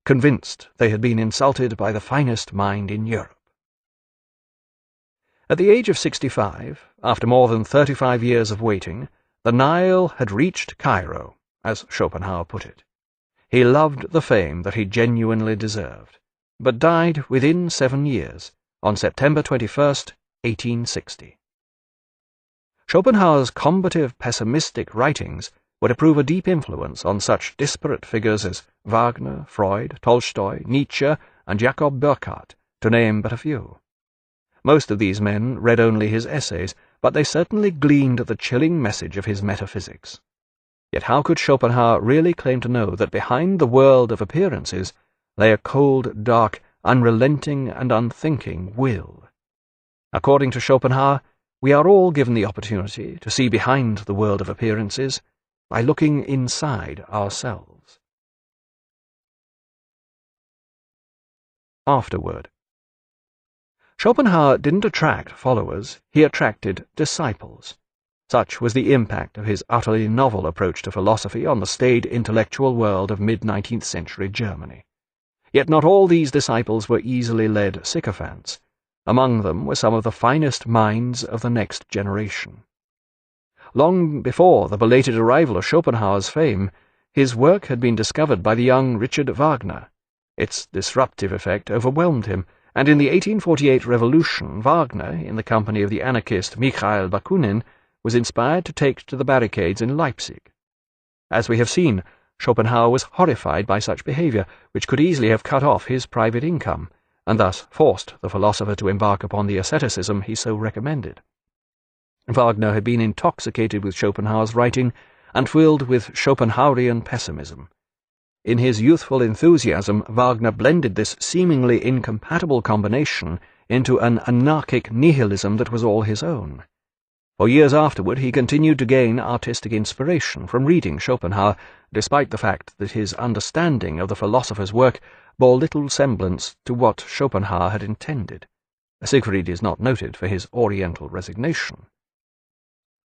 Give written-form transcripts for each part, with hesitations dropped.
convinced they had been insulted by the finest mind in Europe. At the age of 65, after more than 35 years of waiting, the Nile had reached Cairo, as Schopenhauer put it. He loved the fame that he genuinely deserved, but died within 7 years, on September 21st, 1860. Schopenhauer's combative, pessimistic writings were to prove a deep influence on such disparate figures as Wagner, Freud, Tolstoy, Nietzsche, and Jacob Burckhardt, to name but a few. Most of these men read only his essays, but they certainly gleaned the chilling message of his metaphysics. Yet how could Schopenhauer really claim to know that behind the world of appearances lay a cold, dark, unrelenting and unthinking will? According to Schopenhauer, we are all given the opportunity to see behind the world of appearances by looking inside ourselves. Afterword. Schopenhauer didn't attract followers, he attracted disciples. Such was the impact of his utterly novel approach to philosophy on the staid intellectual world of mid-19th century Germany. Yet not all these disciples were easily led sycophants. Among them were some of the finest minds of the next generation. Long before the belated arrival of Schopenhauer's fame, his work had been discovered by the young Richard Wagner. Its disruptive effect overwhelmed him, and in the 1848 Revolution, Wagner, in the company of the anarchist Mikhail Bakunin, was inspired to take to the barricades in Leipzig. As we have seen, Schopenhauer was horrified by such behavior, which could easily have cut off his private income, and thus forced the philosopher to embark upon the asceticism he so recommended. Wagner had been intoxicated with Schopenhauer's writing and filled with Schopenhauerian pessimism. In his youthful enthusiasm, Wagner blended this seemingly incompatible combination into an anarchic nihilism that was all his own. For years afterward he continued to gain artistic inspiration from reading Schopenhauer, despite the fact that his understanding of the philosopher's work bore little semblance to what Schopenhauer had intended. Siegfried is not noted for his oriental resignation.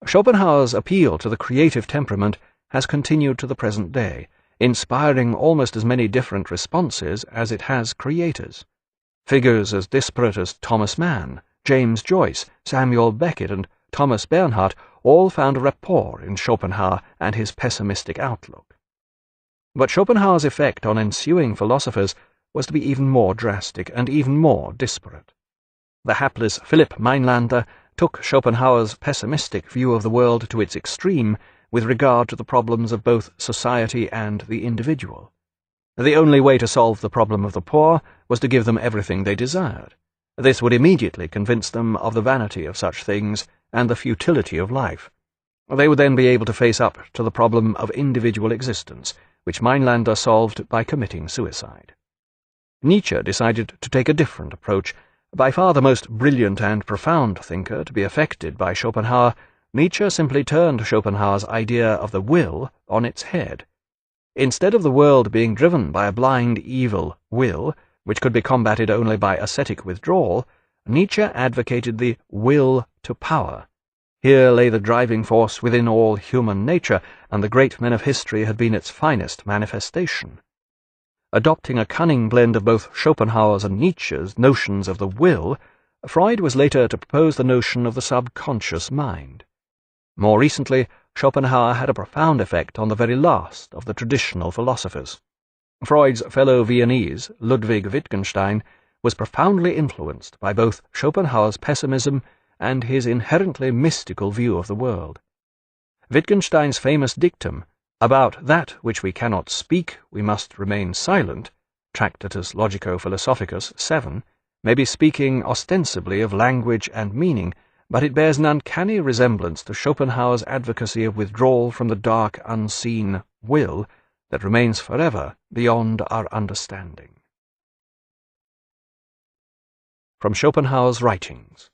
Schopenhauer's appeal to the creative temperament has continued to the present day, inspiring almost as many different responses as it has creators. Figures as disparate as Thomas Mann, James Joyce, Samuel Beckett, and Thomas Bernhardt all found a rapport in Schopenhauer and his pessimistic outlook. But Schopenhauer's effect on ensuing philosophers was to be even more drastic and even more disparate. The hapless Philipp Meinlander took Schopenhauer's pessimistic view of the world to its extreme with regard to the problems of both society and the individual. The only way to solve the problem of the poor was to give them everything they desired. This would immediately convince them of the vanity of such things and the futility of life. They would then be able to face up to the problem of individual existence, which Meinlander solved by committing suicide. Nietzsche decided to take a different approach. By far the most brilliant and profound thinker to be affected by Schopenhauer, Nietzsche simply turned Schopenhauer's idea of the will on its head. Instead of the world being driven by a blind evil will, which could be combated only by ascetic withdrawal, Nietzsche advocated the will to power. Here lay the driving force within all human nature, and the great men of history had been its finest manifestation. Adopting a cunning blend of both Schopenhauer's and Nietzsche's notions of the will, Freud was later to propose the notion of the subconscious mind. More recently, Schopenhauer had a profound effect on the very last of the traditional philosophers. Freud's fellow Viennese, Ludwig Wittgenstein, was profoundly influenced by both Schopenhauer's pessimism and his inherently mystical view of the world. Wittgenstein's famous dictum, "About that which we cannot speak, we must remain silent," Tractatus Logico-Philosophicus 7, may be speaking ostensibly of language and meaning, but it bears an uncanny resemblance to Schopenhauer's advocacy of withdrawal from the dark, unseen will that remains forever beyond our understanding. From Schopenhauer's writings.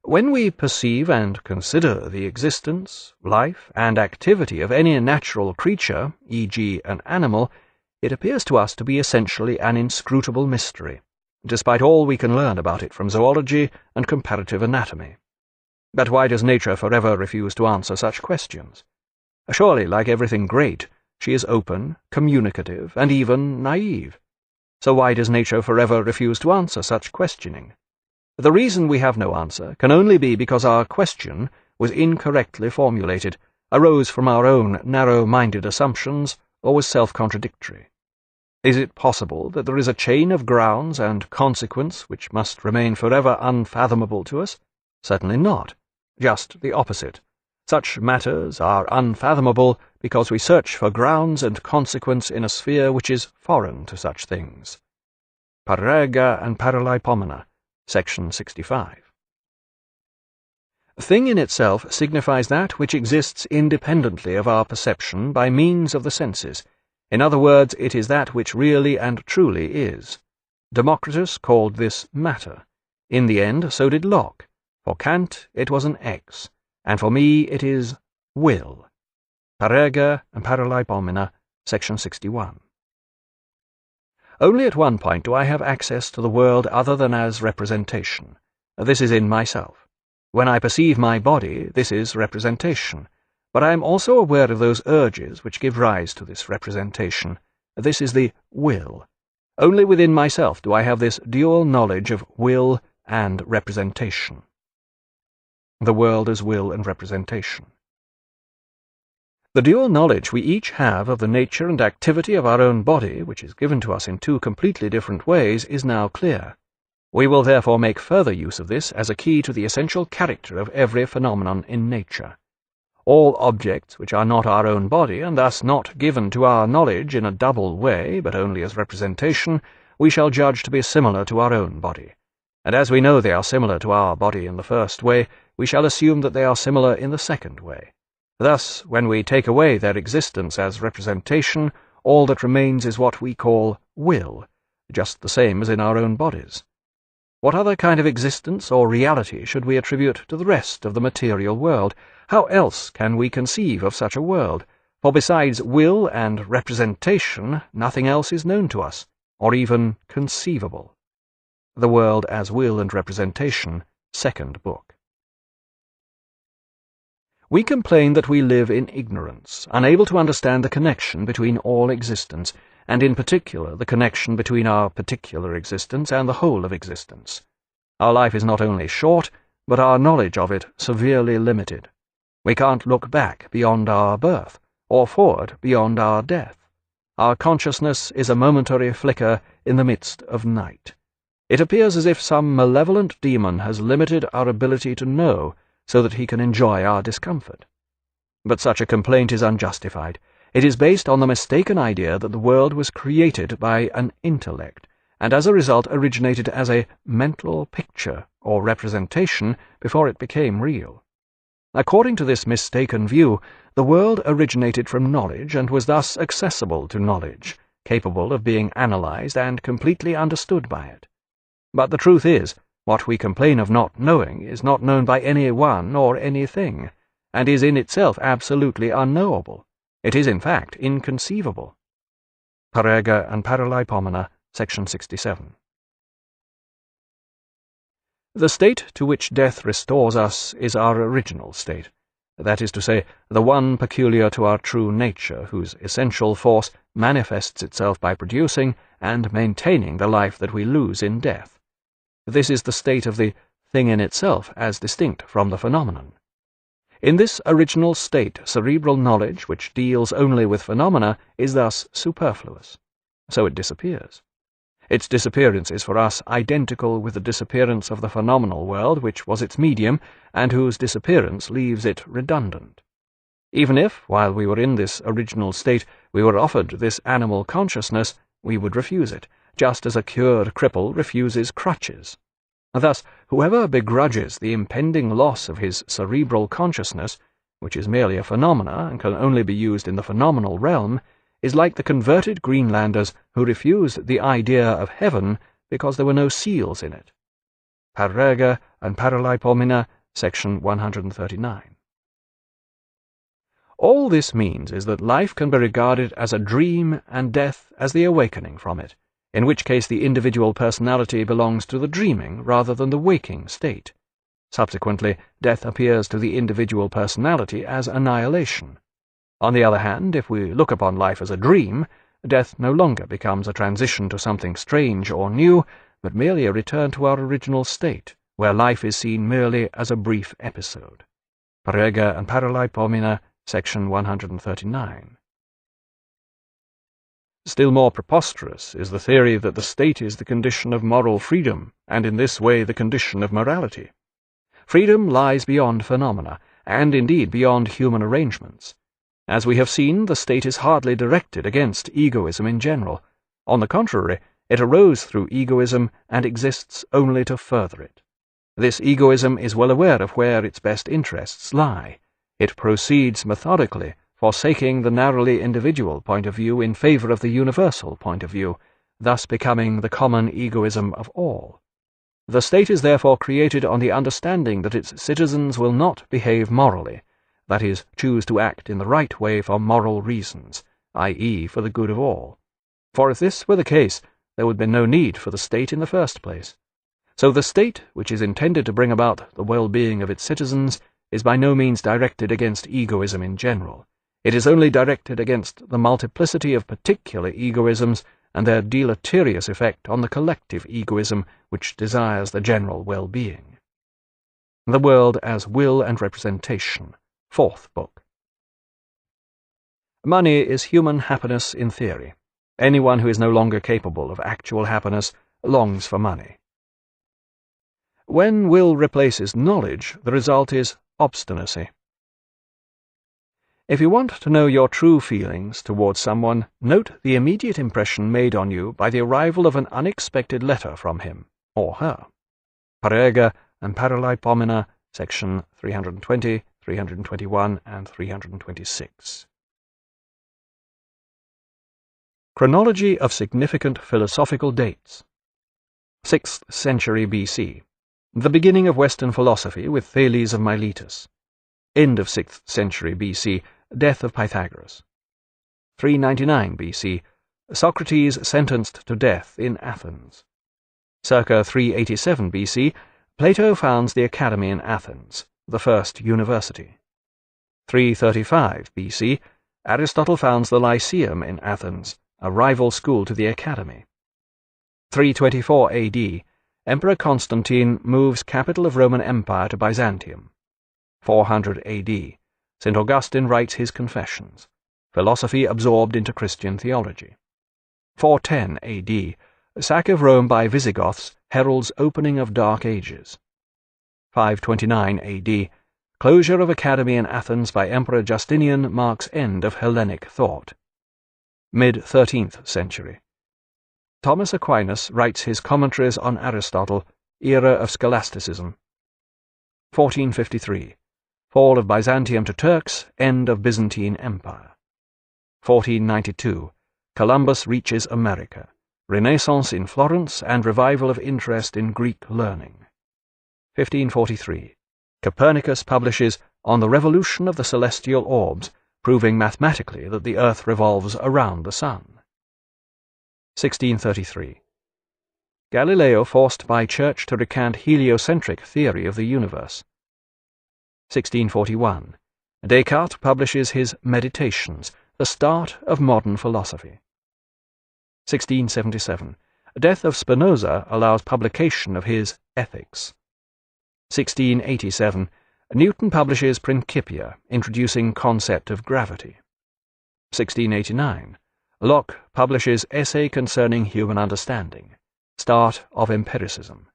When we perceive and consider the existence, life, and activity of any natural creature, e.g. an animal, it appears to us to be essentially an inscrutable mystery, despite all we can learn about it from zoology and comparative anatomy. But why does nature forever refuse to answer such questions? Surely, like everything great, she is open, communicative, and even naive. So why does nature forever refuse to answer such questioning? The reason we have no answer can only be because our question was incorrectly formulated, arose from our own narrow-minded assumptions, or was self-contradictory. Is it possible that there is a chain of grounds and consequence which must remain forever unfathomable to us? Certainly not. Just the opposite. Such matters are unfathomable because we search for grounds and consequence in a sphere which is foreign to such things. Parerga and Paralaipomena, section 65. Thing in itself signifies that which exists independently of our perception by means of the senses. In other words, it is that which really and truly is. Democritus called this matter. In the end, so did Locke. For Kant, it was an X, and for me it is will. Parerga and Paralaipomena, section 61. Only at one point do I have access to the world other than as representation. This is in myself. When I perceive my body, this is representation. But I am also aware of those urges which give rise to this representation. This is the will. Only within myself do I have this dual knowledge of will and representation. The world as will and representation. The dual knowledge we each have of the nature and activity of our own body, which is given to us in two completely different ways, is now clear. We will therefore make further use of this as a key to the essential character of every phenomenon in nature. All objects which are not our own body, and thus not given to our knowledge in a double way, but only as representation, we shall judge to be similar to our own body. And as we know they are similar to our body in the first way, we shall assume that they are similar in the second way. Thus, when we take away their existence as representation, all that remains is what we call will, just the same as in our own bodies. What other kind of existence or reality should we attribute to the rest of the material world? How else can we conceive of such a world? For besides will and representation, nothing else is known to us, or even conceivable. The World as Will and Representation, second book. We complain that we live in ignorance, unable to understand the connection between all existence, and in particular the connection between our particular existence and the whole of existence. Our life is not only short, but our knowledge of it severely limited. We can't look back beyond our birth, or forward beyond our death. Our consciousness is a momentary flicker in the midst of night. It appears as if some malevolent demon has limited our ability to know, so that he can enjoy our discomfort. But such a complaint is unjustified. It is based on the mistaken idea that the world was created by an intellect, and as a result originated as a mental picture or representation before it became real. According to this mistaken view, the world originated from knowledge and was thus accessible to knowledge, capable of being analyzed and completely understood by it. But the truth is, what we complain of not knowing is not known by any one or anything, and is in itself absolutely unknowable. It is, in fact, inconceivable. Parerga and Paralaipomena, section 67. The state to which death restores us is our original state, that is to say, the one peculiar to our true nature, whose essential force manifests itself by producing and maintaining the life that we lose in death. This is the state of the thing in itself as distinct from the phenomenon. In this original state, cerebral knowledge, which deals only with phenomena, is thus superfluous. So it disappears. Its disappearance is for us identical with the disappearance of the phenomenal world, which was its medium, and whose disappearance leaves it redundant. Even if, while we were in this original state, we were offered this animal consciousness, we would refuse it, just as a cured cripple refuses crutches. Thus, whoever begrudges the impending loss of his cerebral consciousness, which is merely a phenomena and can only be used in the phenomenal realm, is like the converted Greenlanders who refused the idea of heaven because there were no seals in it. Parerga and Paralaipomena, section 139. All this means is that life can be regarded as a dream and death as the awakening from it, in which case the individual personality belongs to the dreaming rather than the waking state. Subsequently, death appears to the individual personality as annihilation. On the other hand, if we look upon life as a dream, death no longer becomes a transition to something strange or new, but merely a return to our original state, where life is seen merely as a brief episode. Parega and Paralaipomena, section 139. Still more preposterous is the theory that the state is the condition of moral freedom, and in this way the condition of morality. Freedom lies beyond phenomena, and indeed beyond human arrangements. As we have seen, the state is hardly directed against egoism in general. On the contrary, it arose through egoism and exists only to further it. This egoism is well aware of where its best interests lie. It proceeds methodically, forsaking the narrowly individual point of view in favor of the universal point of view, thus becoming the common egoism of all. The state is therefore created on the understanding that its citizens will not behave morally, that is, choose to act in the right way for moral reasons, i.e., for the good of all. For if this were the case, there would be no need for the state in the first place. So the state, which is intended to bring about the well-being of its citizens, is by no means directed against egoism in general. It is only directed against the multiplicity of particular egoisms and their deleterious effect on the collective egoism which desires the general well-being. The World as Will and Representation, 4th book. Money is human happiness in theory. Anyone who is no longer capable of actual happiness longs for money. When will replaces knowledge, the result is obstinacy. If you want to know your true feelings towards someone, note the immediate impression made on you by the arrival of an unexpected letter from him, or her. Parega and Paralaipomena, section 320, 321, and 326. Chronology of significant philosophical dates. 6th century BC. The beginning of Western philosophy with Thales of Miletus. End of 6th century BC. Death of Pythagoras. 399 BC. Socrates sentenced to death in Athens. Circa 387 BC. Plato founds the Academy in Athens, the first university. 335 BC. Aristotle founds the Lyceum in Athens, a rival school to the Academy. 324 AD. Emperor Constantine moves capital of Roman Empire to Byzantium. 400 AD. St. Augustine writes his Confessions. Philosophy absorbed into Christian theology. 410 AD. Sack of Rome by Visigoths heralds opening of Dark Ages. 529 AD. Closure of Academy in Athens by Emperor Justinian marks end of Hellenic thought. Mid-13th century. Thomas Aquinas writes his commentaries on Aristotle, era of scholasticism. 1453. Fall of Byzantium to Turks, end of Byzantine Empire. 1492. Columbus reaches America. Renaissance in Florence and revival of interest in Greek learning. 1543. Copernicus publishes On the Revolution of the Celestial Orbs, proving mathematically that the earth revolves around the sun. 1633. Galileo forced by Church to recant heliocentric theory of the universe. 1641. Descartes publishes his Meditations, the start of modern philosophy. 1677. Death of Spinoza allows publication of his Ethics. 1687. Newton publishes Principia, introducing concept of gravity. 1689. Locke publishes Essay Concerning Human Understanding, start of empiricism.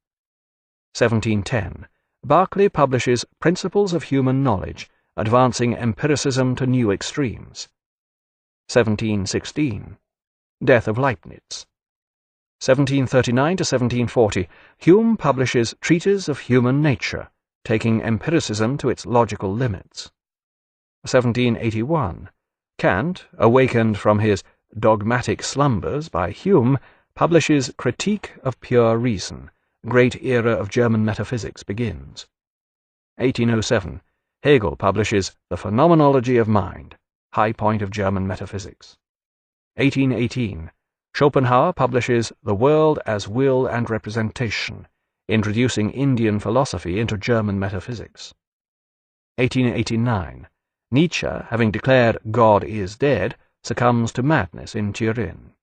1710. Berkeley publishes Principles of Human Knowledge, advancing empiricism to new extremes. 1716. Death of Leibniz. 1739 to 1740. Hume publishes Treatise of Human Nature, taking empiricism to its logical limits. 1781. Kant, awakened from his dogmatic slumbers by Hume, publishes Critique of Pure Reason. Great era of German metaphysics begins. 1807. Hegel publishes The Phenomenology of Mind, high point of German metaphysics. 1818. Schopenhauer publishes The World as Will and Representation, introducing Indian philosophy into German metaphysics. 1889. Nietzsche, having declared God is dead, succumbs to madness in Turin.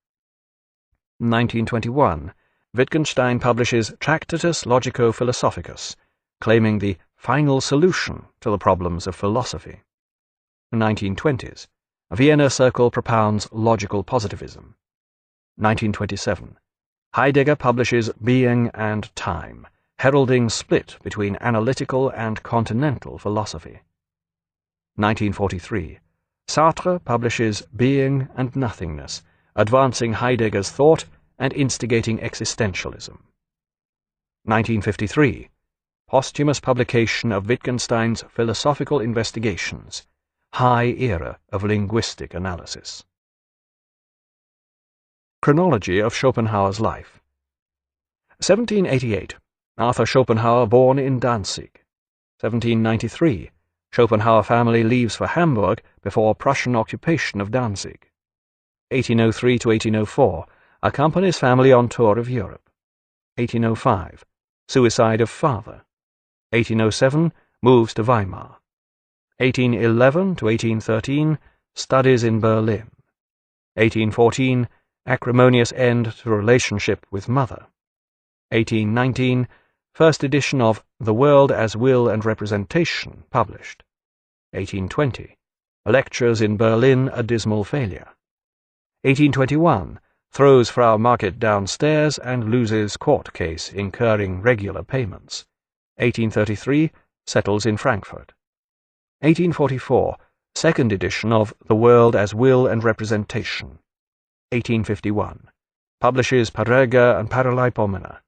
1921. Wittgenstein publishes Tractatus Logico-Philosophicus, claiming the final solution to the problems of philosophy. 1920s. Vienna Circle propounds logical positivism. 1927. Heidegger publishes Being and Time, heralding split between analytical and continental philosophy. 1943. Sartre publishes Being and Nothingness, advancing Heidegger's thought and instigating existentialism. 1953. Posthumous publication of Wittgenstein's Philosophical Investigations, High Era of Linguistic Analysis. Chronology of Schopenhauer's life. 1788. Arthur Schopenhauer born in Danzig. 1793. Schopenhauer family leaves for Hamburg before Prussian occupation of Danzig. 1803 to 1804. Accompanies family on tour of Europe. 1805. Suicide of father. 1807. Moves to Weimar. 1811 to 1813. Studies in Berlin. 1814. Acrimonious end to relationship with mother. 1819. First edition of The World as Will and Representation published. 1820. Lectures in Berlin a dismal failure. 1821. Throws Frau Market downstairs and loses court case incurring regular payments. 1833. Settles in Frankfurt. 1844. Second edition of The World as Will and Representation. 1851. Publishes Parerga and Paralaipomena.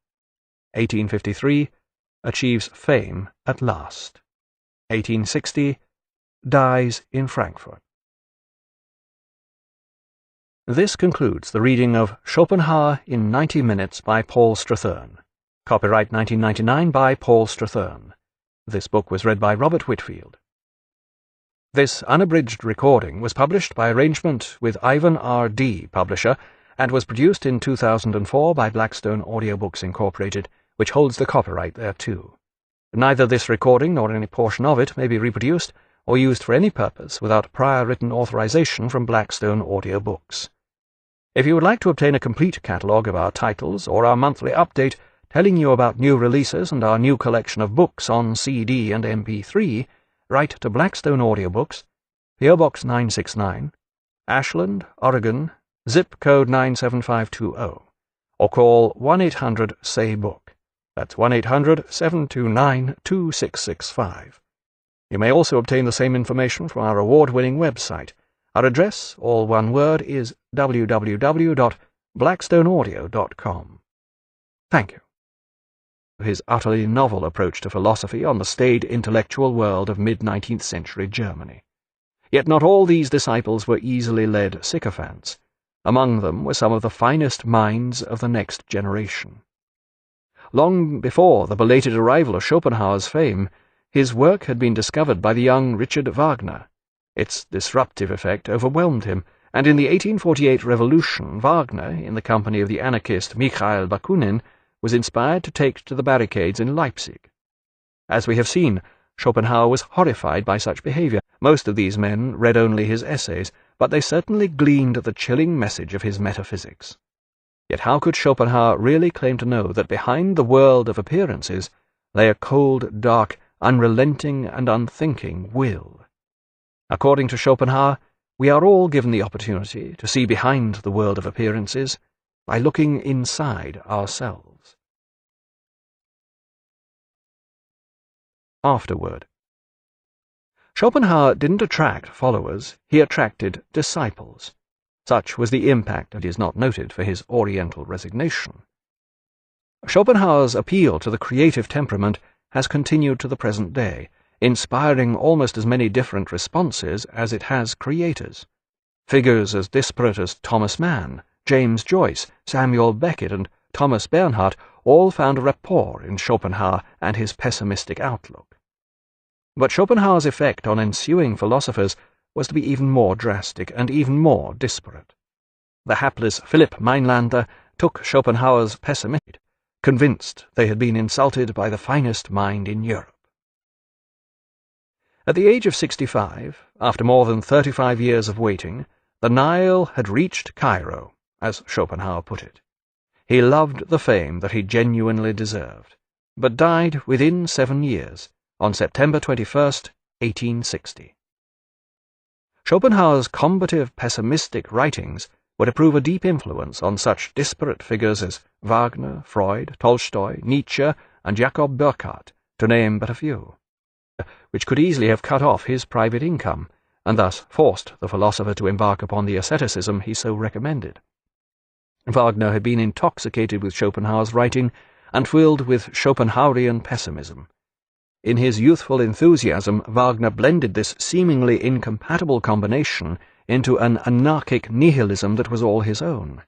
1853. Achieves fame at last. 1860. Dies in Frankfurt. This concludes the reading of Schopenhauer in 90 Minutes by Paul Strathern. Copyright 1999 by Paul Strathern. This book was read by Robert Whitfield. This unabridged recording was published by arrangement with Ivan R.D., publisher, and was produced in 2004 by Blackstone Audiobooks Incorporated, which holds the copyright thereto. Neither this recording nor any portion of it may be reproduced or used for any purpose without prior written authorization from Blackstone Audiobooks. If you would like to obtain a complete catalogue of our titles or our monthly update telling you about new releases and our new collection of books on CD and MP3, write to Blackstone Audiobooks, P.O. Box 969, Ashland, Oregon, zip code 97520, or call 1-800-SAY-BOOK. That's 1-800-729-2665. You may also obtain the same information from our award-winning website. Our address, all one word, is www.blackstoneaudio.com. Thank you. His utterly novel approach to philosophy on the staid intellectual world of mid-19th century Germany. Yet not all these disciples were easily led sycophants. Among them were some of the finest minds of the next generation. Long before the belated arrival of Schopenhauer's fame, his work had been discovered by the young Richard Wagner. Its disruptive effect overwhelmed him, and in the 1848 Revolution, Wagner, in the company of the anarchist Mikhail Bakunin, was inspired to take to the barricades in Leipzig. As we have seen, Schopenhauer was horrified by such behavior. Most of these men read only his essays, but they certainly gleaned the chilling message of his metaphysics. Yet how could Schopenhauer really claim to know that behind the world of appearances lay a cold, dark, unrelenting and unthinking will? According to Schopenhauer, we are all given the opportunity to see behind the world of appearances by looking inside ourselves. Afterword. Schopenhauer didn't attract followers, he attracted disciples. Such was the impact, and is not noted for his Oriental resignation. Schopenhauer's appeal to the creative temperament has continued to the present day, inspiring almost as many different responses as it has creators. Figures as disparate as Thomas Mann, James Joyce, Samuel Beckett, and Thomas Bernhardt all found a rapport in Schopenhauer and his pessimistic outlook. But Schopenhauer's effect on ensuing philosophers was to be even more drastic and even more disparate. The hapless Philipp Meinlander took Schopenhauer's pessimism, convinced they had been insulted by the finest mind in Europe. At the age of 65, after more than 35 years of waiting, the Nile had reached Cairo, as Schopenhauer put it. He loved the fame that he genuinely deserved, but died within 7 years, on September 21st, 1860. Schopenhauer's combative, pessimistic writings were to prove a deep influence on such disparate figures as Wagner, Freud, Tolstoy, Nietzsche, and Jacob Burckhardt, to name but a few, which could easily have cut off his private income, and thus forced the philosopher to embark upon the asceticism he so recommended. Wagner had been intoxicated with Schopenhauer's writing and filled with Schopenhauerian pessimism. In his youthful enthusiasm, Wagner blended this seemingly incompatible combination into an anarchic nihilism that was all his own.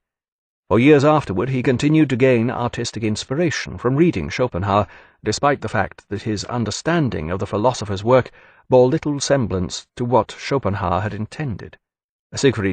For years afterward he continued to gain artistic inspiration from reading Schopenhauer, despite the fact that his understanding of the philosopher's work bore little semblance to what Schopenhauer had intended. Siegfried